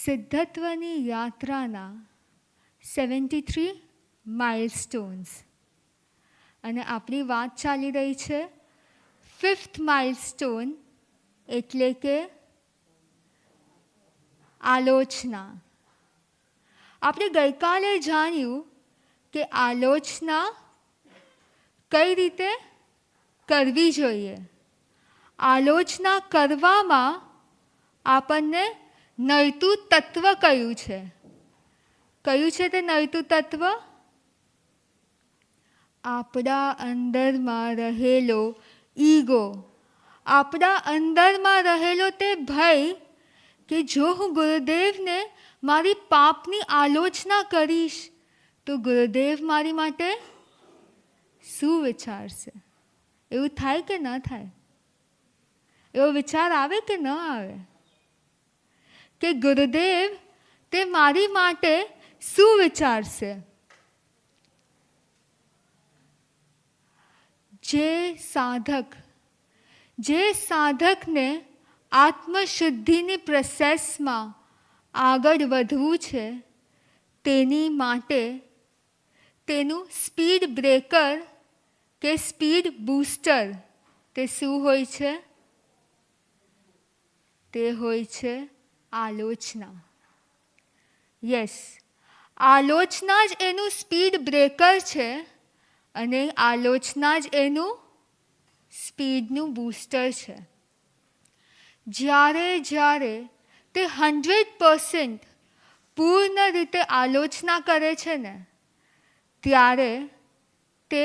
સિદ્ધત્વની યાત્રાના 73 માઇલસ્ટોન્સ, અને આપણી વાત ચાલી રહી છે 5th માઇલસ્ટોન એટલે કે આલોચના. આપણે ગઈકાલે જાણ્યું કે આલોચના કઈ રીતે કરવી જોઈએ. આલોચના કરવામાં આપણને નડતું તત્વ કયું છે? કયું છે તે નડતું તત્વ? આપણા અંદરમાં રહેલો ઈગો, આપણા અંદરમાં રહેલો તે ભય કે જો હું ગુરુદેવને મારી પાપની આલોચના કરીશ તો ગુરુદેવ મારી માટે શું વિચારશે? એવું થાય કે ન થાય? એવો વિચાર આવે કે ન આવે કે ગુરુદેવ તે મારી માટે શું વિચારશે? જે સાધકને આત્મશુદ્ધિની પ્રોસેસમાં આગળ વધવું છે તેની માટે તેનું સ્પીડ બ્રેકર કે સ્પીડ બૂસ્ટર તે શું હોય છે? તે હોય છે આલોચના. યસ, આલોચના જ એનું સ્પીડ બ્રેકર છે અને આલોચના જ એનું સ્પીડનું બૂસ્ટર છે. જ્યારે તે 100% પૂર્ણ રીતે આલોચના કરે છે ને ત્યારે તે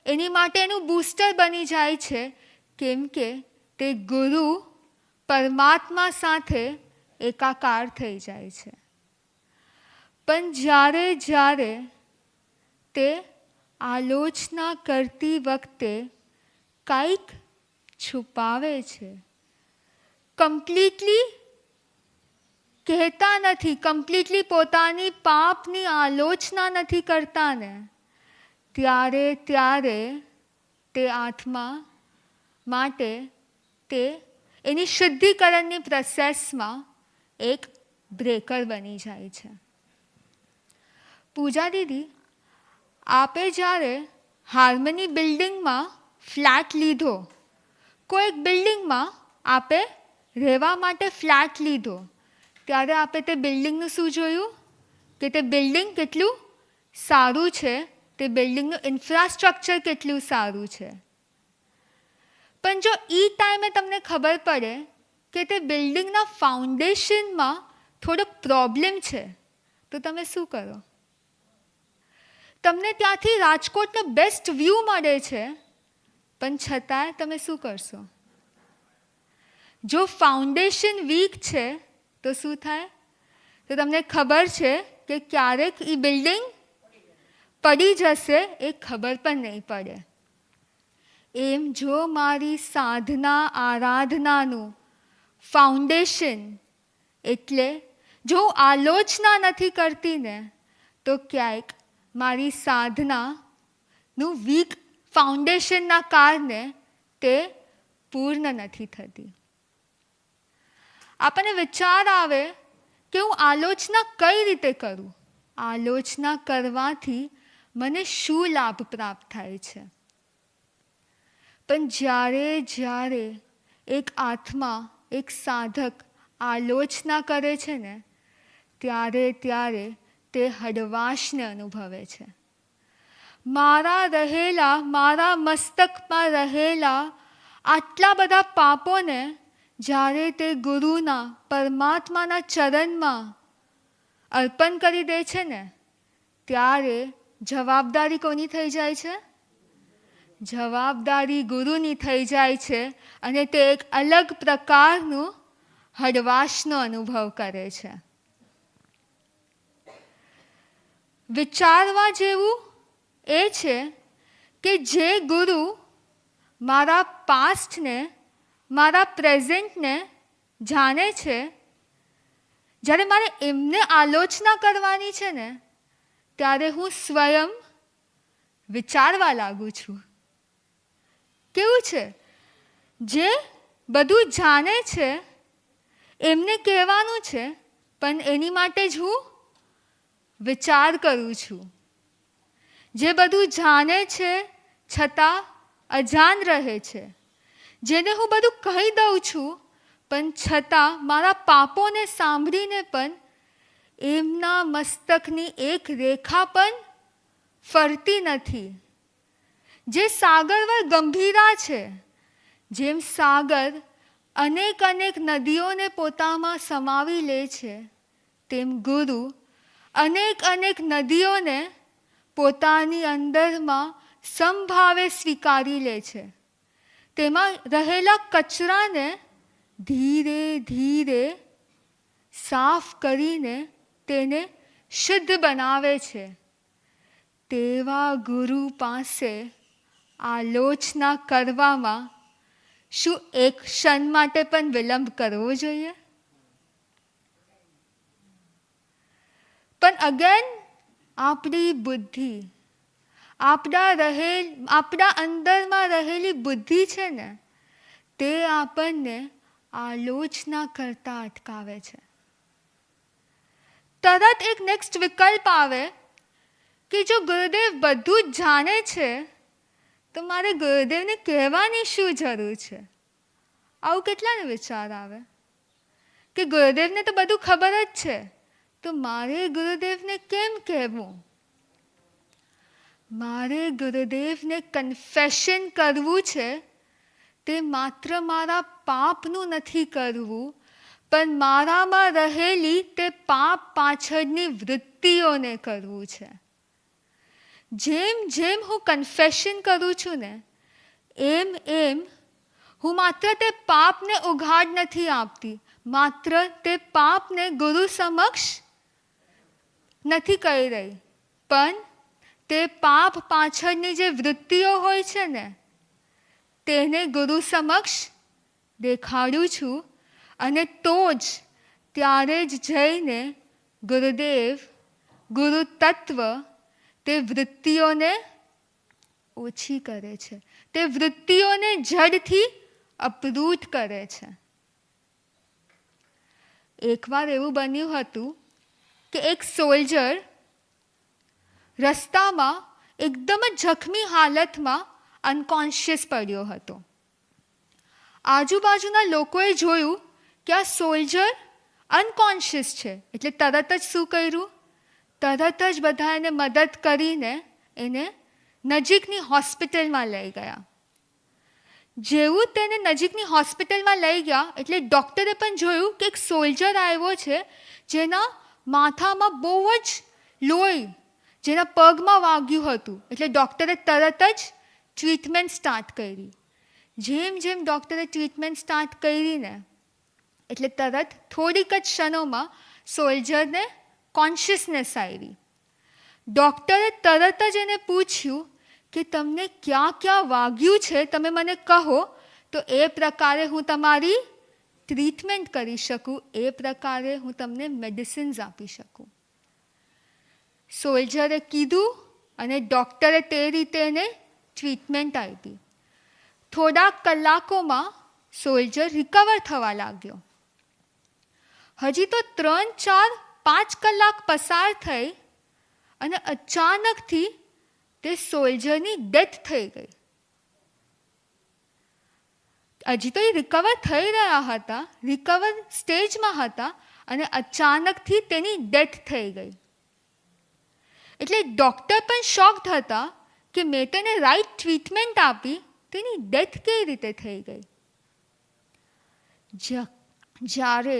એની માટે એનું બૂસ્ટર બની જાય છે, કેમ કે તે ગુરુ પરમાત્મા સાથે એકાકાર થઈ જાય છે. પણ જ્યારે તે આલોચના કરતી વખતે કંઈક છુપાવે છે, કમ્પ્લીટલી કહેતા નથી, કમ્પ્લીટલી પોતાની પાપની આલોચના નથી કરતા ને ત્યારે તે આત્મા માટે તે એની શુદ્ધિકરણની પ્રોસેસમાં એક બ્રેકર બની જાય છે. પૂજા દીદી, આપે જ્યારે હાર્મની બિલ્ડિંગમાં ફ્લેટ લીધો, કોઈ એક બિલ્ડિંગમાં આપે રહેવા માટે ફ્લેટ લીધો, ત્યારે આપે તે બિલ્ડિંગનું શું જોયું? કે તે બિલ્ડિંગ કેટલું સારું છે, તે બિલ્ડિંગનું ઇન્ફ્રાસ્ટ્રક્ચર કેટલું સારું છે. પણ જો એ ટાઈમે તમને ખબર પડે કે તે બિલ્ડિંગના ફાઉન્ડેશનમાં થોડોક પ્રોબ્લેમ છે તો તમે શું કરો? તમને ત્યાંથી રાજકોટનો બેસ્ટ વ્યૂ મળે છે, પણ છતાંય તમે શું કરશો? જો ફાઉન્ડેશન વીક છે તો શું થાય? તો તમને ખબર છે કે ક્યારેક એ બિલ્ડિંગ પડી જશે, એ ખબર પણ નહીં પડે. એમ જો મારી સાધના આરાધનાનું ફાઉન્ડેશન એટલે જો હું આલોચના નથી કરતી ને તો ક્યાંક મારી સાધનાનું વીક ફાઉન્ડેશનના કારણે તે પૂર્ણ નથી થતી. આપણને વિચાર આવે કે હું આલોચના કઈ રીતે કરું? આલોચના કરવાથી મને શું લાભ પ્રાપ્ત થાય છે? પણ જ્યારે એક આત્મા, એક સાધક આલોચના કરે છે ને ત્યારે તે હળવાશને અનુભવે છે. મારા મસ્તકમાં રહેલા આટલા બધા પાપોને જ્યારે તે ગુરુના પરમાત્માના ચરણમાં અર્પણ કરી દે છે ને ત્યારે જવાબદારી કોની થઈ જાય છે? જવાબદારી ગુરુની થઈ જાય છે અને તે એક અલગ પ્રકારનું હળવાશનો અનુભવ કરે છે. વિચારવા જેવું એ છે કે જે ગુરુ મારા પાસ્ટને, મારા પ્રેઝન્ટને જાણે છે, જ્યારે મારે એમને આલોચના કરવાની છે ને ત્યારે હું સ્વયં વિચારવા લાગુ છું. કેવું છે? જે બધું જાણે છે એમને કહેવાનું છે પણ એની માટે જ હું વિચાર કરું છું. જે બધું જાણે છે છતાં અજાણ રહે છે, જેને હું બધું કહી દઉં છું પણ છતાં મારા પાપોને સાંભળીને પણ એમના મસ્તકની એક રેખા પણ ફરતી નથી. જે સાગરવર ગંભીરા છે, જેમ સાગર અનેક અનેક નદીઓને પોતામાં સમાવી લે છે, તેમ ગુરુ અનેક અનેક નદીઓને પોતાની અંદરમાં સમભાવે સ્વીકારી લે છે. તેમાં રહેલા કચરાને ધીરે ધીરે સાફ કરીને તેને શુદ્ધ બનાવે છે. તેવા ગુરુ પાસે આલોચના કરવામાં શું એક ક્ષણ માટે પણ વિલંબ કરવો જોઈએ? પણ અગેન આપણી બુદ્ધિ, આપણા અંદરમાં રહેલી બુદ્ધિ છે ને, તે આપણને આલોચના કરતા અટકાવે છે. તરત એક નેક્સ્ટ વિકલ્પ આવે કે જો ગુરુદેવ બધું જ જાણે છે તો મારે ગુરુદેવને કહેવાની શું જરૂર છે? આવું કેટલાને વિચાર આવે કે ગુરુદેવને તો બધું ખબર જ છે, તો મારે ગુરુદેવને કેમ કહેવું? મારે ગુરુદેવને કન્ફેશન કરવું છે, તે માત્ર મારા પાપનું નથી કરવું, પણ મારામાં રહેલી તે પાપ પાછળની વૃત્તિઓને કરવું છે. જેમ જેમ હું કન્ફેશન કરું છું ને, એમ એમ હું માત્ર તે પાપને ઉઘાડ નથી આપતી, માત્ર તે પાપને ગુરુ સમક્ષ નથી કહી રહી, પણ તે પાપ પાછળની જે વૃત્તિઓ હોય છે ને, તેને ગુરુ સમક્ષ દેખાડું છું. અને તો જ ત્યારે જ જઈને ગુરુદેવ, ગુરુ તત્વ તે વૃત્તિઓને ઓછી કરે છે, તે વૃત્તિઓને જડથી અપરૂટ કરે છે. એકવાર એવું બન્યું હતું કે એક સોલ્જર રસ્તામાં એકદમ જ જખમી હાલતમાં અનકોન્શિયસ પડ્યો હતો. આજુબાજુના લોકોએ જોયું કે આ સોલ્જર અનકોન્શિયસ છે, એટલે તરત જ શું કર્યું? તરત જ બધા એને મદદ કરીને એને નજીકની હોસ્પિટલમાં લઈ ગયા. જેવું તેને નજીકની હોસ્પિટલમાં લઈ ગયા એટલે ડૉક્ટરે પણ જોયું કે એક સોલ્જર આવ્યો છે જેના માથામાં બહુ જ લોહી, જેના પગમાં વાગ્યું હતું. એટલે ડૉક્ટરે તરત જ ટ્રીટમેન્ટ સ્ટાર્ટ કરી. જેમ જેમ ડૉક્ટરે ટ્રીટમેન્ટ સ્ટાર્ટ કરીને એટલે તરત થોડીક જ ક્ષણોમાં સોલ્જરને કોન્શિયસનેસ આવી. ડૉક્ટરે તરત જ એને પૂછ્યું કે તમને ક્યાં ક્યાં વાગ્યું છે, તમે મને કહો તો એ પ્રકારે હું તમારી ટ્રીટમેન્ટ કરી શકું, એ પ્રકારે હું તમને મેડિસિન્સ આપી શકું. સોલ્જરે કીધું અને ડૉક્ટરે તે રીતે એને ટ્રીટમેન્ટ આપી. થોડાક કલાકોમાં સોલ્જર રિકવર થવા લાગ્યો. હજી તો 3, 4, 5 કલાક પસાર થઈ અને અચાનકથી તે સોલ્જરની ડેથ થઈ ગઈ. હજી તો એ રિકવર થઈ રહ્યા હતા, રિકવર સ્ટેજમાં હતા અને અચાનકથી તેની ડેથ થઈ ગઈ. એટલે ડૉક્ટર પણ શોક્ડ હતા કે મેં તેને રાઈટ ટ્રીટમેન્ટ આપી, તેની ડેથ કેવી રીતે થઈ ગઈ? જ્યારે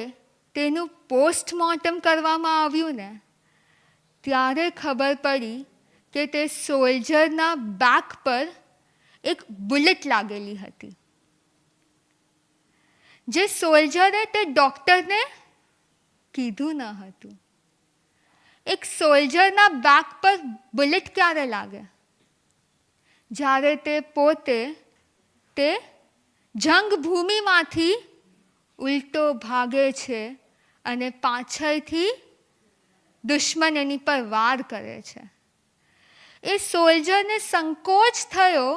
તેનું પોસ્ટમોર્ટમ કરવામાં આવ્યું ને, ત્યારે ખબર પડી કે તે સોલ્જરના બેક પર એક બુલેટ લાગેલી હતી. જે સોલ્જરે તે ડૉક્ટરને કીધું ન હતું. એક સોલ્જરના બેક પર બુલેટ ક્યારે લાગે? જ્યારે તે પોતે તે જંગભૂમિમાંથી ઉલટો ભાગે છે અને પાછળથી દુશ્મન એની પર વાર કરે છે. એ સોલ્જરને સંકોચ થયો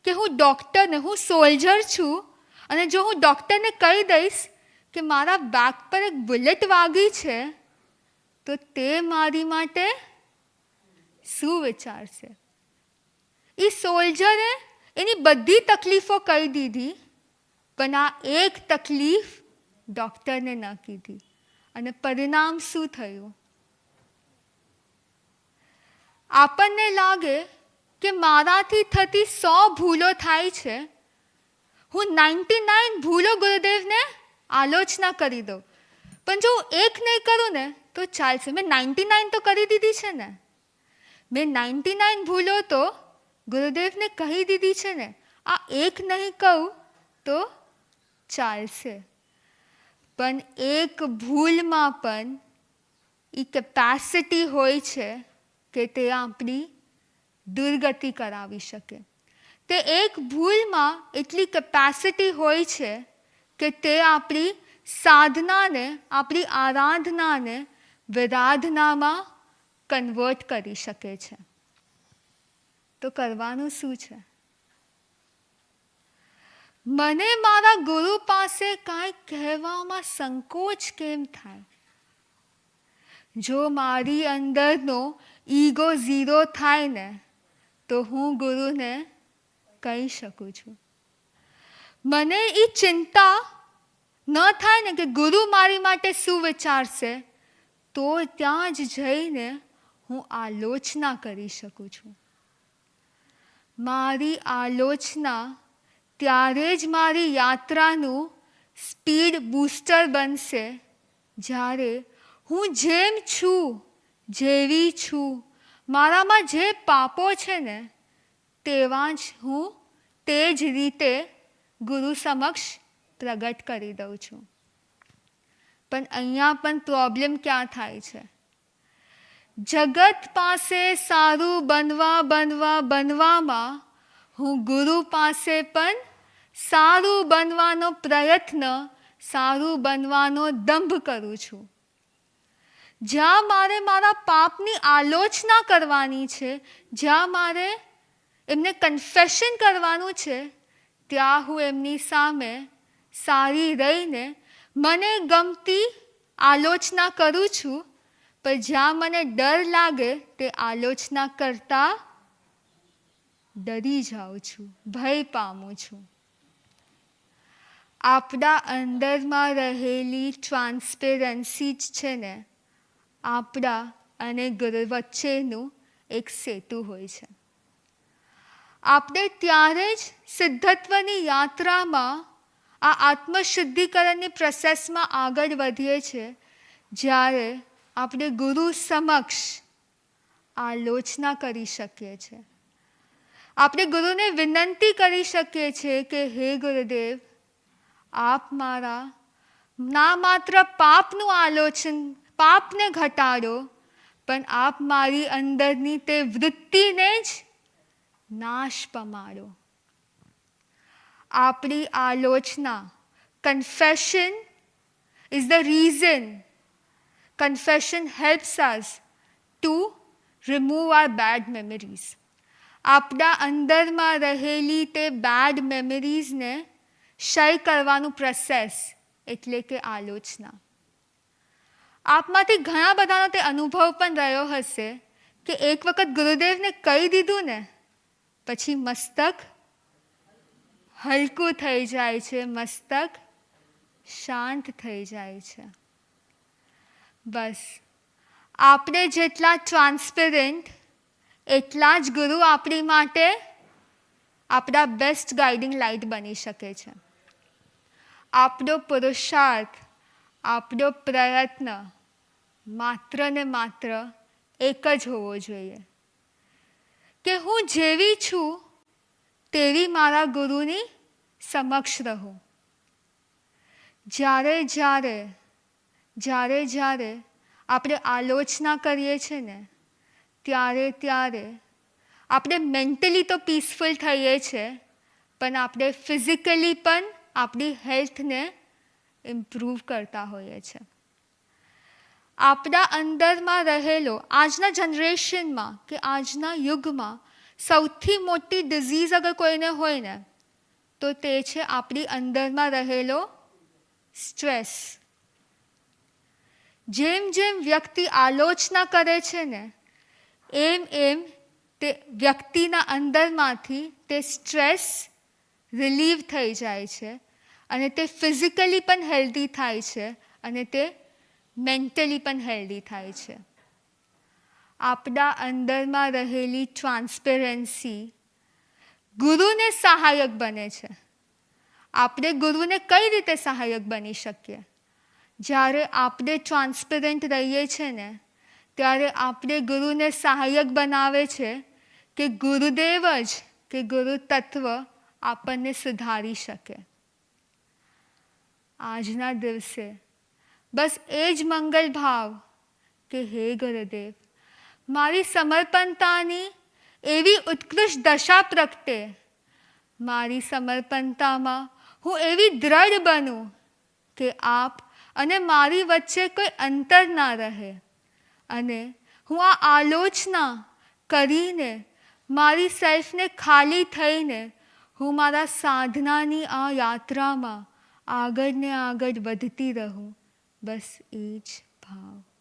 કે હું ડૉક્ટરને, હું સોલ્જર છું અને જો હું ડૉક્ટરને કહી દઈશ કે મારા બેક પર એક બુલેટ વાગી છે તો તે મારી માટે શું વિચારશે? એ સોલ્જરે એની બધી તકલીફો કહી દીધી, પણ આ એક તકલીફ ડૉક્ટરને ન કીધી, અને પરિણામ શું થયું? આપણને લાગે કે મારાથી થતી 100 ભૂલો થાય છે, હું 99 ભૂલો ગુરુદેવને આલોચના કરી દઉં, પણ જો હું એક નહીં કરું ને તો ચાલશે. મેં 99 તો કરી દીધી છે ને, મેં 99 ભૂલો તો ગુરુદેવને કહી દીધી છે ને, આ એક નહીં કહું તો ચાલશે. પણ એક ભૂલમાં પણ એ કેપેસિટી હોય છે કે તે આપણી દુર્ગતિ કરાવી શકે. તે એક ભૂલમાં એટલી કેપેસિટી હોય છે કે તે આપણી સાધનાને, આપણી આરાધનાને વિરાધનામાં કન્વર્ટ કરી શકે છે. તો કરવાનું શું છે? મને મારા ગુરુ પાસે કાંઈ કહેવામાં સંકોચ કેમ થાય? જો મારી અંદરનો ઈગો 0 થાય ને તો હું ગુરુને કહી શકું છું. મને એ ચિંતા ન થાય ને કે ગુરુ મારી માટે શું વિચારશે, તો ત્યાં જ જઈને હું આલોચના કરી શકું છું. મારી આલોચના ત્યારે જ મારી યાત્રાનું સ્પીડ બૂસ્ટર બનશે, જ્યારે હું જેમ છું, જેવી છું, મારામાં જે પાપો છે ને તેવા જ હું તે જ રીતે ગુરુ સમક્ષ પ્રગટ કરી દઉં છું. પણ અહીંયા પણ પ્રોબ્લેમ ક્યાં થાય છે? જગત પાસે સારું બનવામાં હું ગુરુ પાસે પણ સારું બનવાનો પ્રયત્ન, સારું બનવાનો દંભ કરું છું. જ્યાં મારે મારા પાપની આલોચના કરવાની છે, જ્યાં મારે એમને કન્ફેશન કરવાનું છે, ત્યાં હું એમની સામે સારી રહીને મને ગમતી આલોચના કરું છું, પણ જ્યાં મને ડર લાગે તે આલોચના કરતાં ડરી જાઉં છું, ભય પામું છું. આપણા અંદરમાં રહેલી ટ્રાન્સપેરન્સી જ છે ને આપણા અને ગુરુ વચ્ચેનું એક સેતુ હોય છે. આપણે ત્યારે જ સિદ્ધત્વની યાત્રામાં, આ આત્મશુદ્ધિકરણની પ્રોસેસમાં આગળ વધીએ છીએ, જ્યારે આપણે ગુરુ સમક્ષ આલોચના કરી શકીએ છીએ. આપણે ગુરુને વિનંતી કરી શકીએ છીએ કે હે ગુરુદેવ, આપ મારા ના માત્ર પાપનું આલોચન, પાપને ઘટાડો, પણ આપ મારી અંદરની તે વૃત્તિને જ નાશ પમાડો. આપણી આલોચના, confession is the reason. Confession helps us to remove our bad memories. આપણા અંદરમાં રહેલી તે બેડ મેમરીઝને ક્ષય કરવાનું પ્રોસેસ એટલે કે આલોચના. આપમાંથી ઘણા બધાનો તે અનુભવ પણ રહ્યો હશે કે એક વખત ગુરુદેવને કહી દીધું ને પછી મસ્તક હલકું થઈ જાય છે, મસ્તક શાંત થઈ જાય છે. બસ આપણે જેટલા ટ્રાન્સપેરન્ટ એટલા જ ગુરુ આપણી માટે આપણા બેસ્ટ ગાઈડિંગ લાઇટ બની શકે છે. આપણો પુરુષાર્થ, આપણો પ્રયત્ન માત્ર ને માત્ર એક જ હોવો જોઈએ કે હું જેવી છું તેવી મારા ગુરુની સમક્ષ રહું. જ્યારે આપણે આલોચના કરીએ છીએ ને ત્યારે આપણે મેન્ટલી તો પીસફુલ થઈએ છીએ, પણ આપણે ફિઝિકલી પણ આપણી હેલ્થને ઇમ્પ્રૂવ કરતા હોઈએ છીએ. આપણા અંદરમાં રહેલો, આજના જનરેશનમાં કે આજના યુગમાં સૌથી મોટી ડિઝીઝ અગર કોઈને હોય ને તો તે છે આપણી અંદરમાં રહેલો સ્ટ્રેસ. જેમ જેમ વ્યક્તિ આલોચના કરે છે ને એમ એમ તે વ્યક્તિના અંદરમાંથી તે સ્ટ્રેસ રિલીવ થઈ જાય છે અને તે ફિઝિકલી પણ હેલ્ધી થાય છે અને તે મેન્ટલી પણ હેલ્ધી થાય છે. આપણા અંદરમાં રહેલી ટ્રાન્સપેરન્સી ગુરુને સહાયક બને છે. આપણે ગુરુને કઈ રીતે સહાયક બની શકીએ? જ્યારે આપણે ટ્રાન્સપેરન્ટ રહીએ છીએ ને ત્યારે આપણે ગુરુને સહાયક બનાવે છે કે ગુરુદેવ જ કે ગુરુ તત્વ આપણને સુધારી શકે. આજના દિવસે બસ એ જ મંગલ ભાવ કે હે ગુરુદેવ, મારી સમર્પણતાની એવી ઉત્કૃષ્ટ દશા પ્રગટે, મારી સમર્પણતામાં હું એવી દ્રઢ બનું કે આપ અને મારી વચ્ચે કોઈ અંતર ના રહે અને હું આ આલોચના કરીને મારી સેલ્ફને ખાલી થઈને હું મારા સાધનાની આ યાત્રામાં આગળ ને આગળ વધતી રહું. બસ એ જ ભાવ.